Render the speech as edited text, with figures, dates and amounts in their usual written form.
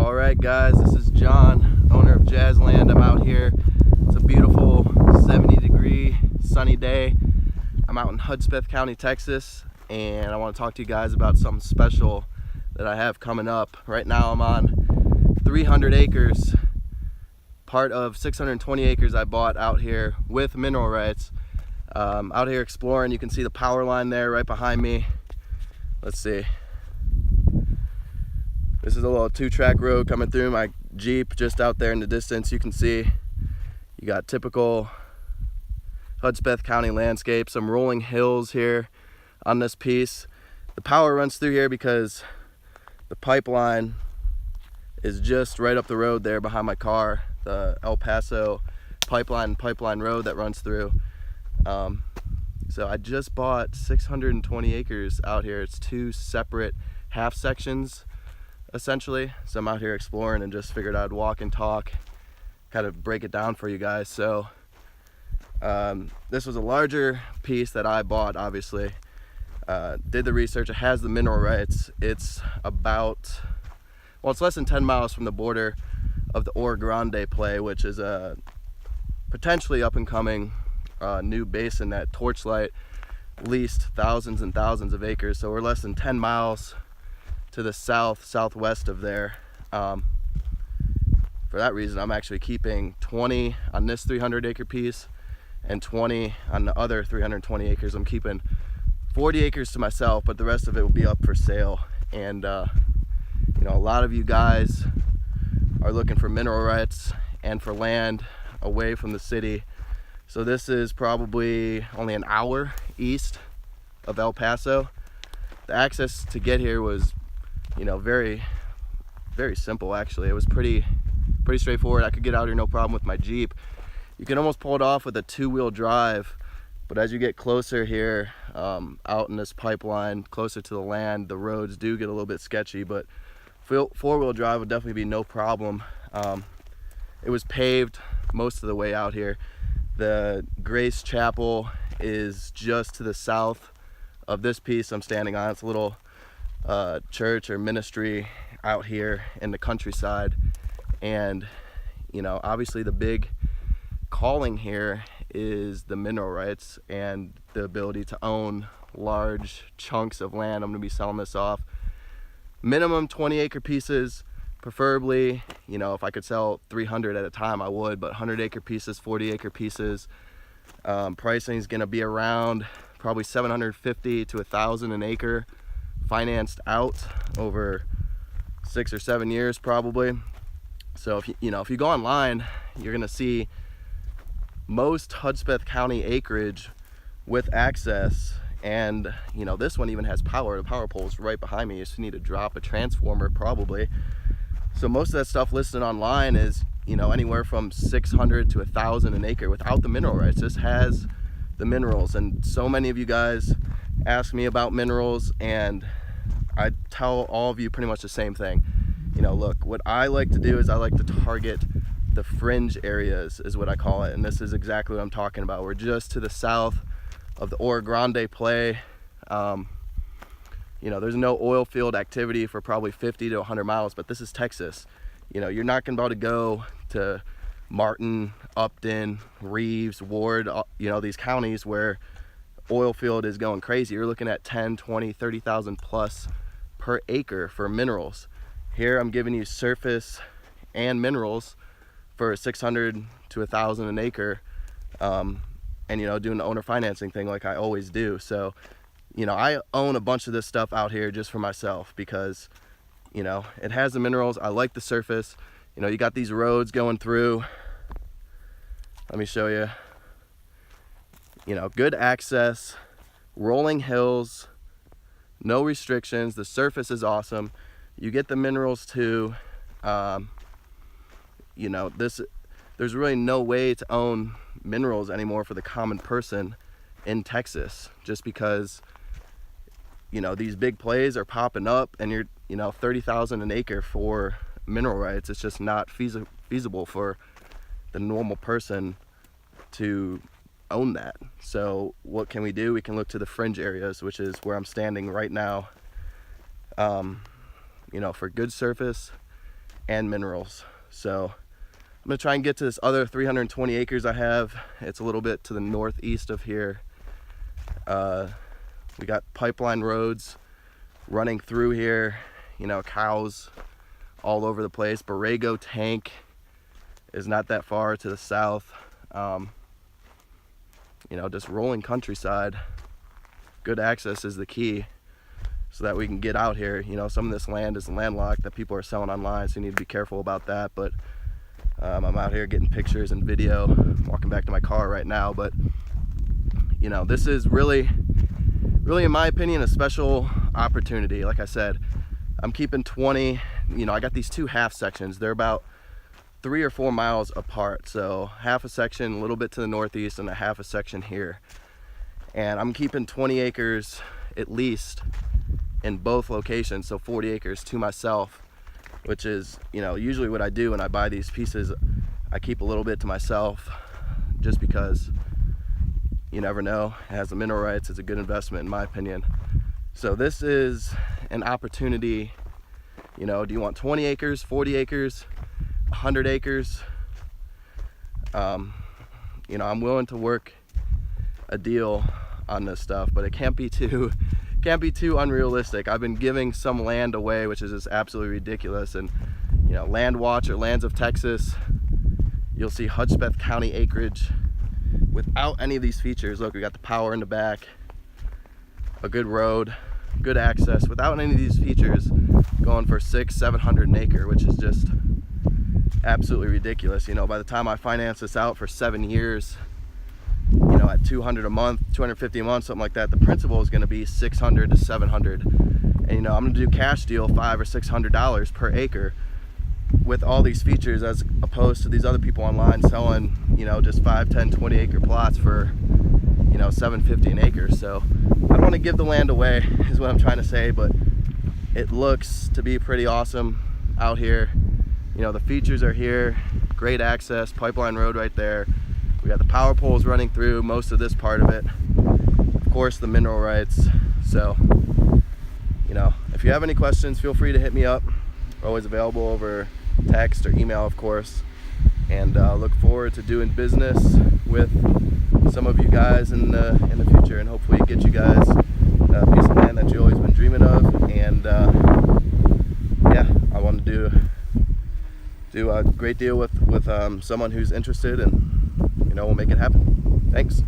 All right, guys, this is John, owner of Jazzland. I'm out here. It's a beautiful 70-degree sunny day. I'm out in Hudspeth County, Texas, and I want to talk to you guys about something special that I have coming up. Right now I'm on 300 acres, part of 620 acres I bought out here with mineral rights. Out here exploring. You can see the power line there right behind me. Let's see. This is a little 2-track road coming through my Jeep. Just out there in the distance you can see you got typical Hudspeth County landscape, some rolling hills here on this piece. The power runs through here because the pipeline is just right up the road there behind my car, the El Paso pipeline road that runs through. So I just bought 620 acres out here. It's 2 separate half sections essentially. So I'm out here exploring and just figured I'd walk and talk, kind of break it down for you guys. So this was a larger piece that I bought, obviously. Did the research. It has the mineral rights. It's about, well, it's less than 10 miles from the border of the Oro Grande play, which is a potentially up and coming new basin that Torchlight leased thousands and thousands of acres. So we're less than 10 miles to the southwest of there. For that reason, I'm actually keeping 20 on this 300 acre piece and 20 on the other 320 acres. I'm keeping 40 acres to myself, but the rest of it will be up for sale. And you know, a lot of you guys are looking for mineral rights and for land away from the city. So this is probably only an hour east of El Paso. The access to get here was, you know, very simple actually. It was pretty straightforward. I could get out here no problem with my Jeep. You can almost pull it off with a 2-wheel drive, but as you get closer here, out in this pipeline, closer to the land, the roads do get a little bit sketchy, but 4-wheel drive would definitely be no problem. It was paved most of the way out here. The Grace Chapel is just to the south of this piece I'm standing on. It's a little church or ministry out here in the countryside. And you know, obviously the big calling here is the mineral rights and the ability to own large chunks of land. I'm going to be selling this off. Minimum 20-acre pieces, preferably, you know, if I could sell 300 at a time I would, but 100-acre pieces, 40-acre pieces. Pricing is going to be around probably $750 to $1,000 an acre, financed out over 6 or 7 years probably. So if you go online, you're going to see most Hudspeth County acreage with access. And you know, this one even has power. The power pole is right behind me. You just need to drop a transformer probably. So most of that stuff listed online is, you know, anywhere from 600 to 1,000 an acre without the mineral rights. This has the minerals, and so many of you guys ask me about minerals, and I tell all of you pretty much the same thing. You know, look, what I like to do is I like to target the fringe areas, is what I call it, and this is exactly what I'm talking about. We're just to the south of the Oro Grande play. You know, there's no oil field activity for probably 50 to 100 miles, but this is Texas. You know, you're not going to be able to go to Martin, Upton, Reeves, Ward, you know, these counties where oil field is going crazy. You're looking at 10, 20, 30,000 plus per acre for minerals. Here I'm giving you surface and minerals for 600 to 1,000 an acre, and you know, doing the owner financing thing like I always do. So you know, I own a bunch of this stuff out here just for myself because, you know, it has the minerals. I like the surface. You know, you got these roads going through. Let me show you. You know, good access, rolling hills, no restrictions. The surface is awesome. You get the minerals too. You know, there's really no way to own minerals anymore for the common person in Texas, just because, you know, these big plays are popping up and you're, you know, 30,000 an acre for mineral rights. It's just not feasible for the normal person to own that. So what can we do? We can look to the fringe areas, which is where I'm standing right now. You know, for good surface and minerals. So I'm gonna try and get to this other 320 acres I have. It's a little bit to the northeast of here. We got pipeline roads running through here, you know, cows all over the place. Borrego Tank is not that far to the south. You know, just rolling countryside. Good access is the key so that we can get out here. You know, some of this land is landlocked that people are selling online, so you need to be careful about that. But I'm out here getting pictures and video, walking back to my car right now. But you know, this is really in my opinion a special opportunity. Like I said, I'm keeping 20, you know, I got these two half sections. They're about 3 or 4 miles apart, so half a section a little bit to the northeast and a half a section here. And I'm keeping 20 acres at least in both locations, so 40 acres to myself, which is, you know, usually what I do when I buy these pieces. I keep a little bit to myself just because you never know. It has the mineral rights. It's a good investment in my opinion. So this is an opportunity. You know, do you want 20 acres, 40 acres, 100 acres? You know, I'm willing to work a deal on this stuff, but it can't be too unrealistic. I've been giving some land away, which is just absolutely ridiculous. And you know, Land Watch or Lands of Texas, you'll see Hudspeth County acreage without any of these features. Look, we got the power in the back, a good road, good access, without any of these features, going for 600-700 an acre, which is just absolutely ridiculous. You know, by the time I finance this out for 7 years, you know, at $200 a month, $250 a month, something like that, the principal is going to be $600 to $700. And you know, I'm going to do cash deal $500 or $600 per acre with all these features, as opposed to these other people online selling, you know, just 5, 10, 20 acre plots for, you know, $750 an acre. So I don't want to give the land away is what I'm trying to say, but it looks to be pretty awesome out here. You know, the features are here, great access, pipeline road right there. We got the power poles running through most of this part of it. Of course, the mineral rights. So, you know, if you have any questions, feel free to hit me up. Always available over text or email, of course. And look forward to doing business with some of you guys in the future, and hopefully get you guys a piece of land that you've always been dreaming of. And yeah, I want to do a great deal with someone who's interested, and you know, we'll make it happen. Thanks.